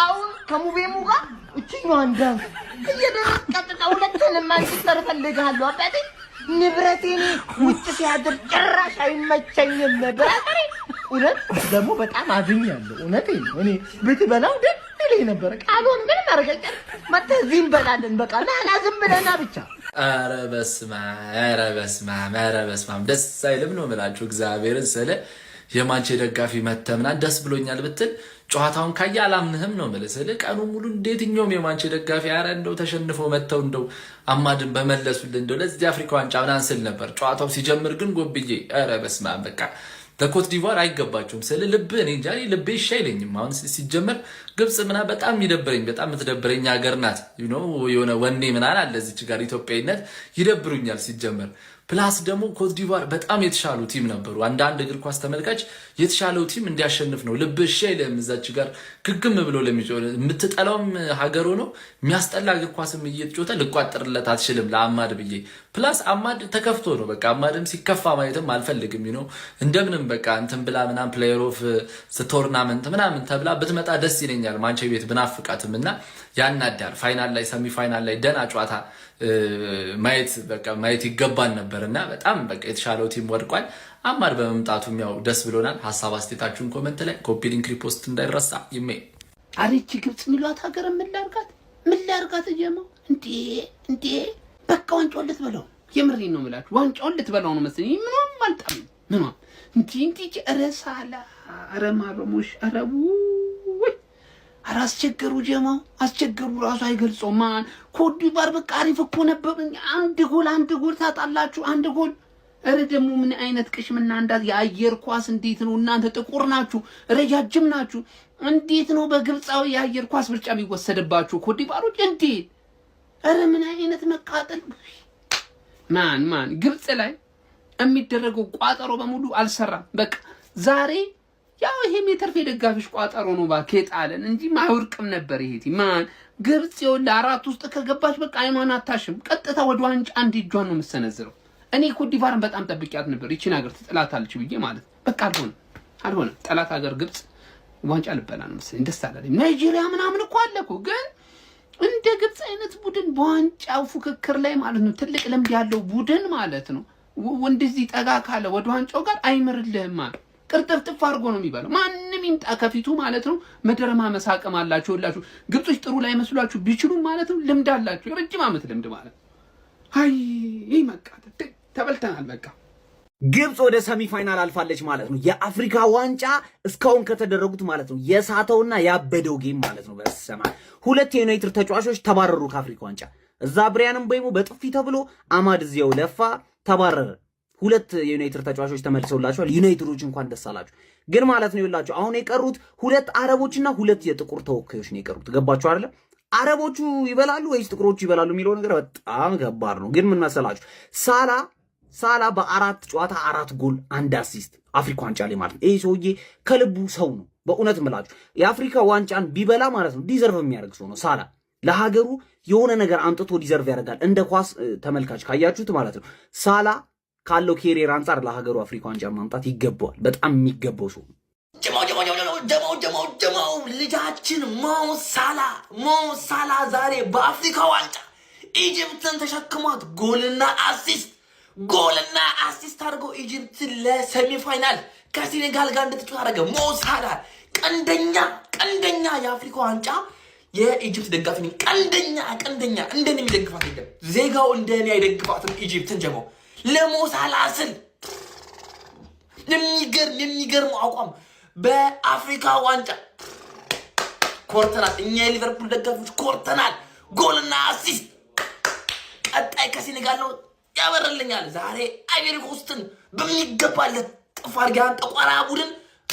አሁን ከሙቤሙ ጋር እቺኛው አንዳንስ እየደረቀጠ ሁለቱንም አንስተር ፈልጋለሁ አባቴ ንብረቴን ውጭ ሲያድር ጭራሽ አይመቸኝም ነበር እውነት ደግሞ በጣም አዝኛለሁ እውነቴን እኔ ብትበላው ደስ ይለኝ ነበር ቃሉን ግን ማርገጭ መተዚህም በላለን በቃ ናዝም ብለና ብቻ ኧረ በስመ አብ ደስ አይልም ነው የምላችሁ እግዚአብሔርን ስለ የማንቼ ደጋፊ መተምና ደስ ብሎኛል ብትል ጨዋታውን ካያ አላምንህም ነው ማለት ስለ ቀኑ ሙሉ እንዴትኛውም የማንቼ ደጋፊ አረ እንደው ተሸንፎ መተው እንደው አማድን በመለሱልን እንደው ለዚህ አፍሪካ ዋንጫ ምናምን ስል ነበር ጨዋታው ሲጀምር ግን ጎብዬ ኧረ በስመ አብ በቃ ለኮት ዲቫር አይገባቸውም ስለ ልብ እኔ እንጃ ልብ ይሻይለኝም አሁን ሲጀመር ግብጽ ምና በጣም የሚደብረኝ በጣም የምትደብረኝ ሀገር ናት የሆነ ወኔ ምናምን አለ እዚች ጋር ኢትዮጵያዊነት ይደብሩኛል ሲጀመር ፕላስ ደግሞ ኮት ዲቫር በጣም የተሻሉ ቲም ነበሩ አንዳንድ እግር ኳስ ተመልካች የተሻለው ቲም እንዲያሸንፍ ነው ልብ ይሻይለም እዛች ጋር ግግም ብሎ ለሚጮህ የምትጠላውም ሀገር ሆኖ የሚያስጠላ እግር ኳስም እየተጫወተ ልቋጥርለት አትችልም ለአማድ ብዬ ፕላስ አማድ ተከፍቶ ነው በቃ አማድም ሲከፋ ማየትም አልፈልግም እንደምንም በቃ እንትን ብላ ምናምን ፕሌየር ኦፍ ቶርናመንት ምናምን ተብላ ብትመጣ ደስ ይለኛል ማንቼ ቤት ብናፍቃትም እና ያናዳል ፋይናል ላይ ሰሚ ፋይናል ላይ ደና ጨዋታ ማየት ይገባን ነበርና በጣም በቃ የተሻለው ቲም ወድቋል አማድ በመምጣቱም ያው ደስ ብሎናል ሐሳብ አስተያየታችሁን ኮሜንት ላይ ኮፒ ሊንክ ሪፖስት እንዳይረሳ ይሜ አሪቺ ግብጽ ሚሏት ሀገር ምን ላርጋት ጀማው እንዴ በቃ ዋንጫውን ልትበላው የምሬን ነው የምላችሁ ዋንጫውን ልትበላው ነው መሰለኝ ምንም አልጣም ምንም እንዴ ረሳላ አረማረሙሽ አረቡ አራስቸገሩ ጀማው አስቸገሩ ራሱ አይገልጾም ማን ኮት ዲቫር በቃ አሪፍ እኮ ነበር አንድ ጎል ታጣላችሁ አንድ ጎል እረ ደግሞ ምን አይነት ቅሽምና እንዳት የአየር ኳስ እንዴት ነው እናንተ ጥቁር ናችሁ ረጃጅም ናችሁ እንዴት ነው በግብጻው የአየር ኳስ ብልጫ የሚወሰድባችሁ ኮት ዲቫሮች እንዴት እረ ምን አይነት መቃጠል ማን ግብጽ ላይ የሚደረገው ቋጠሮ በሙሉ አልሰራም በቃ ዛሬ ያው ይሄ ሜተር ደጋፊሽ ቋጠሮ ነው ባከጣለን እንጂ ማይወርቅም ነበር ይሄ ማን ግብጽ ይወል አራት ውስጥ ከገባች በቃ አይኗን አታሽም ቀጥታ ወደ ዋንጫ አንድ እጇን ነው የምሰነዝረው እኔ ኮት ዲቫርን በጣም ጠብቂያት ነበር ይቺን ሀገር ትጥላታለች ብዬ ማለት በቃ አልሆነ ጠላት ሀገር ግብጽ ዋንጫ ልበላ ነው መሰለኝ ደስ አላለኝ ናይጄሪያ ምናምን እኮ አለኩ ግን እንደ ግብጽ አይነት ቡድን በዋንጫው ፉክክር ላይ ማለት ነው ትልቅ ልምድ ያለው ቡድን ማለት ነው ወንድዚህ ጠጋ ካለ ወደ ዋንጫው ጋር አይመርልህም ማለት ቅርጥፍጥፍ አድርጎ ነው የሚባለው ማንንም ይምጣ ከፊቱ ማለት ነው መደረማ መሳቀም አላችሁላችሁ ግብጾች ጥሩ ላይ መስሏችሁ ቢችሉ ማለት ነው ልምድ አላችሁ ረጅም ዓመት ልምድ ማለት አይ ይመቃተ ተበልተናል በቃ ግብጽ ወደ ሰሚ ፋይናል አልፋለች ማለት ነው የአፍሪካ ዋንጫ እስካሁን ከተደረጉት ማለት ነው የሳተውና ያበደው ጌም ማለት ነው በሰማ ሁለት የዩናይትድ ተጫዋቾች ተባረሩ ከአፍሪካ ዋንጫ እዛ ብሪያንም በይሞ በጥፊ ተብሎ አማድ እዚያው ለፋ ተባረረ ሁለት የዩናይትድ ተጫዋቾች ተመልሰውላቸዋል ዩናይትዶች እንኳን ደስ አላችሁ ግን ማለት ነው ይላችሁ አሁን የቀሩት ሁለት አረቦችና ሁለት የጥቁር ተወካዮች ነው የቀሩት ገባችሁ አይደል አረቦቹ ይበላሉ ወይስ ጥቁሮቹ ይበላሉ የሚለው ነገር በጣም ከባድ ነው ግን ምን መሰላችሁ ሳላ በአራት ጨዋታ 4 ጎል 1 አሲስት አፍሪካ ዋንጫ ላይ ማለት ነው ይሄ ሰውዬ ከልቡ ሰው ነው በእውነት ምላችሁ የአፍሪካ ዋንጫን ቢበላ ማለት ነው ዲዘርቭ የሚያደርግ ሰው ነው ሳላ ለሀገሩ የሆነ ነገር አምጥቶ ዲዘርቭ ያደርጋል እንደ ኳስ ተመልካች ካያችሁት ማለት ነው ሳላ ካለው ኬሪየር አንፃር ለሀገሩ አፍሪካ ዋንጫ ማምጣት ይገባዋል በጣም የሚገባው ሰው ጀማው ልጃችን ሞሳላ ዛሬ በአፍሪካ ዋንጫ ኢጅፕትን ተሸክሟት ጎልና አሲስት አድርጎ ኢጅፕትን ለሰሚ ፋይናል ከሴኔጋል ጋር እንድትጫወት አደረገ ሞሳላ ቀንደኛ የአፍሪካ ዋንጫ የኢጅፕት ደጋፊ ነኝ ቀንደኛ እንደኔ የሚደግፋት የለም ዜጋው እንደኔ አይደግፋትም ኢጅፕትን ጀማው ለሞሳላ ስል የሚገርም አቋም በአፍሪካ ዋንጫ ኮርተናል እኛ የሊቨርፑል ደጋፊዎች ኮርተናል ጎልና አሲስት ቀጣይ ከሴኔጋል ነው ያበረልኛል ዛሬ አይቬሪ ኮስትን በሚገባለት ጥፋርጋን ጠቋራ ቡድን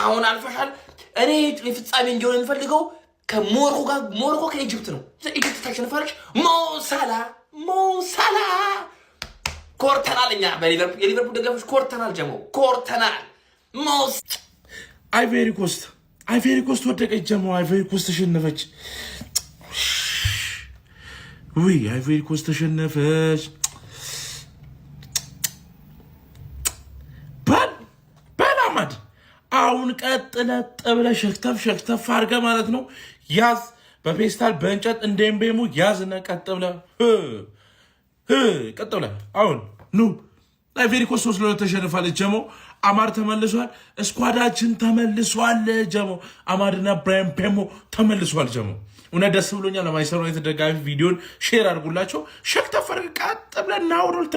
አሁን አልፈሻል እኔ ፍጻሜ እንዲሆን የምፈልገው ሞሮኮ ከኢጅፕት ነው ኢጅፕት ታሸንፋለች ሞሳላ ኮርተናል እኛ የሊቨርፑል ደጋፊዎች ኮርተናል ጀሞ ኮርተናል አይቬሪ ኮስት ወደቀች ጀሞ አይቬሪ ኮስት ተሸነፈች አይቬሪ ኮስት ተሸነፈች በላማድ አሁን ቀጥለጥ ብለህ ሸክተፍ አድርገህ ማለት ነው ያዝ በፔስታል በእንጨት እንደምቤሙ ያዝና ቀጥ ብለህ አሁን ኑ አይቬሪ ኮስት 3-2 ተሸንፋለች ጀሞ አማድ ተመልሷል ስኳዳችን ተመልሷል ጀሞ አማድና ብራያን ቤሞ ተመልሷል ጀሞ እና ደስ ብሎኛል ለማይሰሩ የተደጋፊ ቪዲዮን ሼር አድርጉላቸው ሸክተፍ አድርገህ ቀጥ ብለህ ና ወደ ኦልድ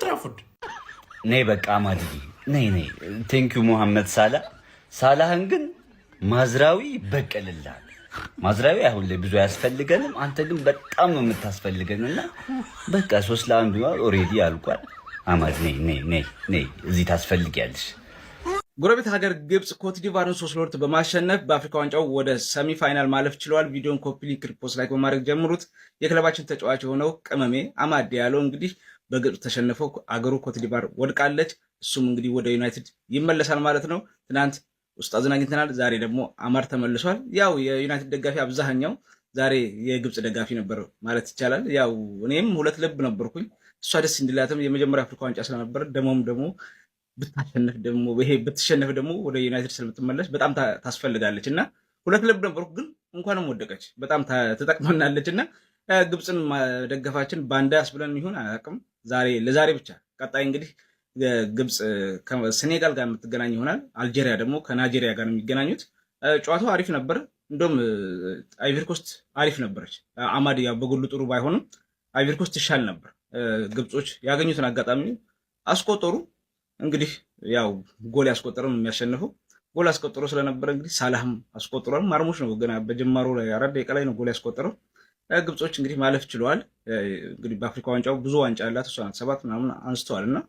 ትራፎርድ ነይ በቃ አማድ ነይ ቴንክ ዩ መሐመድ ሳላህን ግን ማዝራዊ ይበቀልልሃል ማዝራዊ አሁን ላይ ብዙ ያስፈልገንም አንተ ግን በጣም ነው የምታስፈልገንና በቃ 3-1 ኦሬዲ አልቋል አማድ ነይ እዚህ ታስፈልጊያለሽ ጎረቤት ሀገር ግብጽ ኮትዲቫርን 3-2 በማሸነፍ በአፍሪካ ዋንጫው ወደ ሰሚ ፋይናል ማለፍ ችለዋል ቪዲዮን ኮፒ ሊንክ ሪፖስት ላይክ በማድረግ ጀምሩት የክለባችን ተጫዋች የሆነው ቅመሜ አማድ ያለው እንግዲህ በግብጽ ተሸንፈው አገሩ ኮትዲቫር ወድቃለች እሱም እንግዲህ ወደ ዩናይትድ ይመለሳል ማለት ነው ትናንት ኡስታዝን አግኝተናል ዛሬ ደግሞ አማድ ተመልሷል ያው የዩናይትድ ደጋፊ አብዛኛው ዛሬ የግብጽ ደጋፊ ነበር ማለት ይቻላል ያው እኔም ሁለት ልብ ነበርኩኝ እሷ ደስ እንዲላትም የመጀመሪያ አፍሪካ ዋንጫ ስለነበር ደግሞ ብትሸነፍ ደግሞ ወደ ዩናይትድ ስለምትመለስ በጣም ታስፈልጋለች እና ሁለት ልብ ነበርኩ ግን እንኳንም ወደቀች በጣም ተጠቅመናለች እና ግብጽን ደገፋችን ባንዳስ ብለን ይሁን አያውቅም ለዛሬ ብቻ ቀጣይ እንግዲህ ግብጽ ከሴኔጋል ጋር የምትገናኝ ይሆናል አልጄሪያ ደግሞ ከናይጄሪያ ጋር የሚገናኙት ጨዋታው አሪፍ ነበር እንደውም አይቨሪ ኮስት አሪፍ ነበረች አማድ ያው በጎሉ ጥሩ ባይሆንም አይቨሪ ኮስት ይሻል ነበር ግብጾች ያገኙትን አጋጣሚ አስቆጠሩ እንግዲህ ያው ጎል ያስቆጠረው የሚያሸንፈው ጎል አስቆጠረው ስለነበረ እንግዲህ ሳላህም አስቆጠረው ማርሙሽ ነው ገና በጀማሩ ላይ 4 ደቂቃ ላይ ነው ጎል ያስቆጠረው ግብጾች እንግዲህ ማለፍ ችለዋል እንግዲህ በአፍሪካ ዋንጫው ብዙ ዋንጫ ያላት እሷ ናት 7 ምናምን አንስተዋልና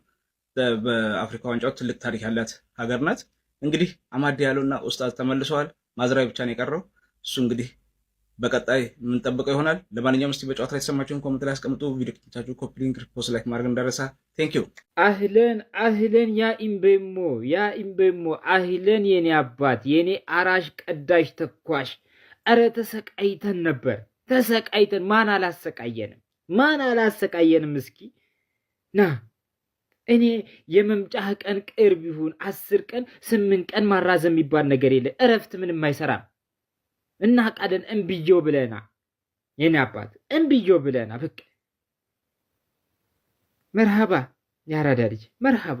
በአፍሪካ ዋንጫው ትልቅ ታሪክ ያላት ሀገር ናት እንግዲህ አማድ ያለውና ኡስታዝ ተመልሰዋል ማዝራዊ ብቻ ነው የቀረው እሱ እንግዲህ በቀጣይ ምን ጠብቀው ይሆናል ለማንኛውም እስቲ በጨዋታ ላይ ተሰማችሁን ኮሜንት ላይ አስቀምጡ ቪዲዮ ከተቻችሁ ኮፒ ሊንክ ሪፖስት ላይክ ማድረግ እንዳረሳ ቴንክ ዩ አህለን ያ ኢምቤሞ አህለን የኔ አባት የኔ አራሽ ቀዳሽ ተኳሽ አረ ተሰቃይተን ማን አላሰቃየንም እስኪ ና እኔ የመምጫህ ቀን ቅርብ ይሁን 10 ቀን 8 ቀን ማራዘም የሚባል ነገር የለ እረፍት ምንም አይሰራም እና ቃደን እንብየው ብለና የኔ አባት እንብየው ብለና በቃ መርሃባ ያራዳ ልጅ መርሃባ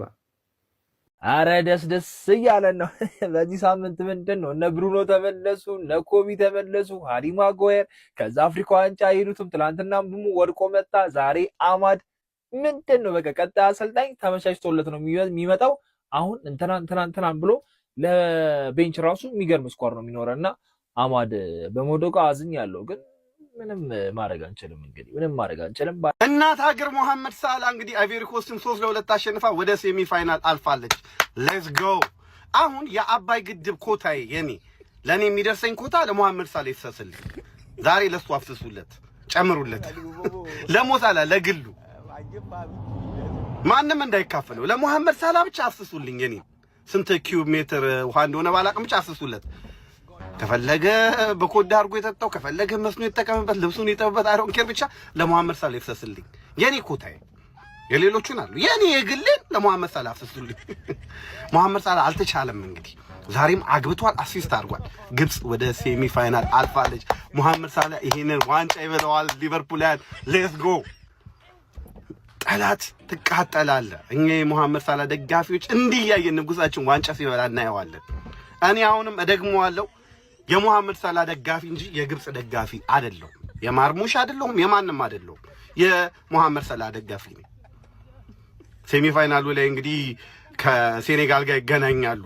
አረ ደስ እያለን ነው በዚህ ሳምንት ምንድነው እነ ብሩኖ ተመለሱ እነ ኮቢ ተመለሱ ሃሪ ማጓየር ከዛ አፍሪካ ዋንጫ ሄዱትም ትላንትናም ብሙ ወድቆ መጣ ዛሬ አማድ ምንድነው በቃ ቀጣይ አሰልጣኝ ተመቻችቶለት ነው የሚመጣው አሁን እንትና ብሎ ለቤንች ራሱ የሚገርም ስኳር ነው የሚኖረና አማድ በሞዶጋ አዝኛለሁ ግን ምንም ማድረግ አንችልም እንግዲህ ምንም ማድረግ አንችልም እናት ሀገር መሐመድ ሳላ እንግዲህ አይቬሪ ኮስትን 3-2 አሸንፋ ወደ ሴሚ ፋይናል አልፋለች ሌትስ ጎ አሁን የአባይ ግድብ ኮታዬ ለኔ የሚደርሰኝ ኮታ ለመሐመድ ሳላ ይፈስልኝ ዛሬ ለሱ አፍስሱለት ጨምሩለት ለሞሳላ ለግሉ ማንንም እንዳይካፈለው ለመሐመድ ሳላ ብቻ አፍስሱልኝ ስንት ኪዩብ ሜትር ውሃ እንደሆነ ባላቅም ብቻ አፍስሱለት ከፈለገ በኮዳ አርጎ የጠጣው ከፈለገ መስኖ የተጠቀመበት ልብሱን የጠበበት አይሮን ኬር ብቻ ለመሐመድ ሳላ ይፈስልኝ የኔ ኮታዬ የሌሎቹን አሉ የኔ የግልን ለመሐመድ ሳላ አፍስሱልኝ መሐመድ ሳላ አልተቻለም እንግዲህ ዛሬም አግብቷል አሲስት አድርጓል ግብጽ ወደ ሴሚ ፋይናል አልፋለች መሐመድ ሳላ ይሄንን ዋንጫ ይበላዋል ሊቨርፑልን ሌትስ ጎ ጠላት ትቃጠላለ እኛ የመሐመድ ሳላ ደጋፊዎች እንዲያየን ንጉሳችን ዋንጫ ሲበላ እናየዋለን እኔ አሁንም እደግመዋለሁ የመሐመድ ሳላ ደጋፊ እንጂ የግብጽ ደጋፊ አይደለም የማርሙሽ አይደለም የማንንም አይደለም የመሐመድ ሳላ ደጋፊ ነኝ ሴሚ ፋይናሉ ላይ እንግዲህ ከሴኔጋል ጋር ይገናኛሉ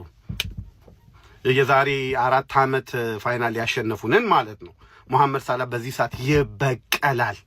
የዛሬ 4 አመት ፋይናል ያሸነፉንን ማለት ነው መሐመድ ሳላ በዚህ ሰዓት ይበቀላል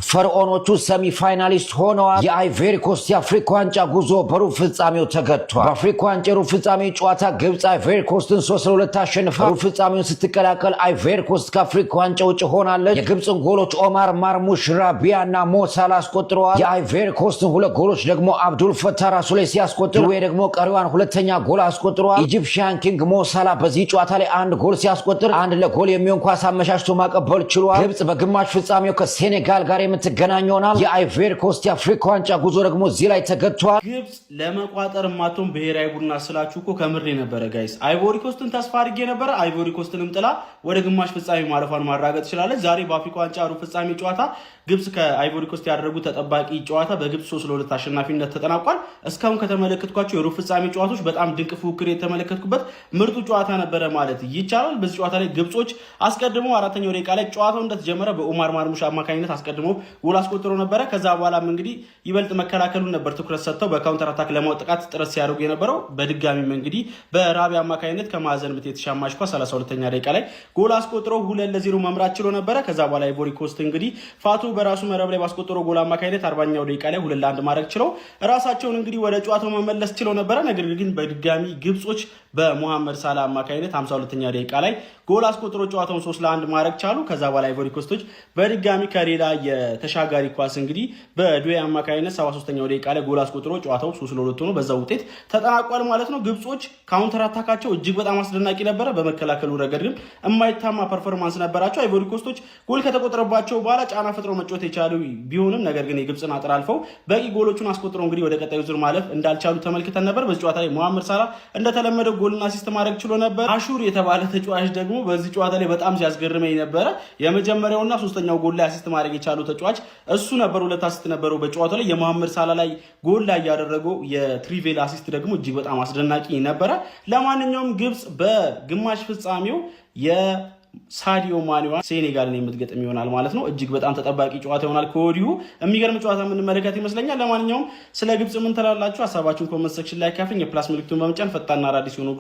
ፈርዖኖቹ ሰሚ ፋይናሊስት ሆነዋል። የአይቬሪ ኮስት የአፍሪካ ዋንጫ ጉዞ በሩብ ፍጻሜው ተገቷል። በአፍሪካ ዋንጫ ሩብ ፍጻሜ ጨዋታ ግብጽ አይቬሪ ኮስትን 3-2 አሸንፋ ሩብ ፍጻሜውን ስትቀላቀል አይቬሪ ኮስት ከአፍሪካ ዋንጫ ውጭ ሆናለች። የግብጽን ጎሎች ኦማር ማርሙሽ፣ ራቢያና ሞሳላ አስቆጥረዋል። የአይቬሪ ኮስትን 2 ጎሎች ደግሞ አብዱል ፈታህ ራሱሌ ሲያስቆጥር ወይ ደግሞ ቀሪዋን ሁለተኛ ጎል አስቆጥረዋል። ኢጂፕሽያን ኪንግ ሞሳላ በዚህ ጨዋታ ላይ 1 ጎል ሲያስቆጥር 1 ለጎል የሚሆን ኳስ አመቻችቶ ማቀበል ችሏል። ግብጽ በግማሽ ፍጻሜው ከሴኔጋል ጋር የምትገናኝ ይሆናል። የአይቮሪ ኮስት የአፍሪካ ዋንጫ ጉዞ ደግሞ እዚህ ላይ ተገድቷል። ግብጽ ለመቋጠር ማቶም ብሔራዊ ቡድን ስላችሁ እኮ ከምሬ ነበረ ጋይስ። አይቮሪ ኮስትን ተስፋ አድርጌ ነበረ። አይቮሪ ኮስትንም ጥላ ወደ ግማሽ ፍጻሜ ማለፏን ማረጋገጥ ትችላለች። ዛሬ በአፍሪካ ዋንጫ ሩብ ፍጻሜ ጨዋታ ግብጽ ከአይቮሪ ኮስት ያደረጉት ተጠባቂ ጨዋታ በግብጽ 3-2 አሸናፊነት ተጠናቋል። እስካሁን ከተመለከትኳቸው የሩብ ፍጻሜ ጨዋታዎች በጣም ድንቅ ፉክክር የተመለከትኩበት ምርጡ ጨዋታ ነበረ ማለት ይቻላል። በዚህ ጨዋታ ላይ ግብጾች አስቀድሞ አራተኛው ደቂቃ ላይ ጨዋታው እንደተጀመረ በኡማር ማርሙሽ አማካኝነት አስቀድሞ ጎል አስቆጥሮ ነበረ። ከዛ በኋላም እንግዲህ ይበልጥ መከላከሉን ነበር ትኩረት ሰጥተው በካውንተር አታክ ለማውጣት ጥረት ሲያደርጉ የነበረው። በድጋሚም እንግዲህ በራቢ አማካኝነት ከማዕዘን ምት የተሻማች ኳስ 32ኛ ደቂቃ ላይ ጎል አስቆጥሮ 2-0 መምራት ችሎ ነበረ። ከዛ በኋላ አይቮሪ ኮስት እንግዲህ ፋቱ በራሱ መረብ ላይ ባስቆጠረው ጎል አማካኝነት 40ኛው ደቂቃ ላይ 2-1 ማድረግ ችለው ራሳቸውን እንግዲህ ወደ ጨዋታው መመለስ ችለው ነበረ። ነገር ግን በድጋሚ ግብጾች በሙሐመድ ሳላ አማካኝነት 52ኛ ደቂቃ ላይ ጎል አስቆጥሮ ጨዋታውን 3-1 ማድረግ ቻሉ። ከዛ በኋላ አይቮሪ ኮስቶች በድጋሚ ከሌላ የተሻጋሪ ኳስ እንግዲህ በዱዌ አማካኝነት 73ኛው ደቂቃ ላይ ጎል አስቆጥሮ ጨዋታው 3-2 ሆኖ በዛ ውጤት ተጠናቋል ማለት ነው። ግብጾች ካውንተር አታካቸው እጅግ በጣም አስደናቂ ነበረ። በመከላከሉ ረገድ ግን የማይታማ ፐርፎርማንስ ነበራቸው። አይቮሪ ኮስቶች ጎል ከተቆጠረባቸው በኋላ ጫና ፈጥረው መጫወት የቻሉ ቢሆንም ነገር ግን የግብጽን አጥር አልፈው በቂ ጎሎቹን አስቆጥረው እንግዲህ ወደ ቀጣዩ ዙር ማለፍ እንዳልቻሉ ተመልክተን ነበር። በዚህ ጨዋታ ላይ ሙሐመድ ሳላ እንደተለመደው ጎልና አሲስት ማድረግ ችሎ ነበር። አሹር የተባለ ተጫዋች ደግሞ በዚህ ጨዋታ ላይ በጣም ሲያስገርመኝ ነበረ። የመጀመሪያውና ሶስተኛው ጎል ላይ አሲስት ማድረግ የቻሉ ተጫዋች እሱ ነበር። 2 አሲስት ነበረው በጨዋታው ላይ። የሙሐመድ ሳላ ላይ ጎል ላይ ያደረገው የትሪቬል አሲስት ደግሞ እጅግ በጣም አስደናቂ ነበረ። ለማንኛውም ግብጽ በግማሽ ፍጻሜው የሳዲዮ ማኔዋ ሴኔጋልን የምትገጥም ይሆናል ማለት ነው። እጅግ በጣም ተጠባቂ ጨዋታ ይሆናል። ከወዲሁ የሚገርም ጨዋታ የምንመለከት ይመስለኛል። ለማንኛውም ስለ ግብጽ ምን ትላላችሁ? ሀሳባችሁን ኮሜንት ሴክሽን ላይ ካፍኝ። የፕላስ ምልክቱን በመጫን ፈጣንና አዳዲስ የሆኑ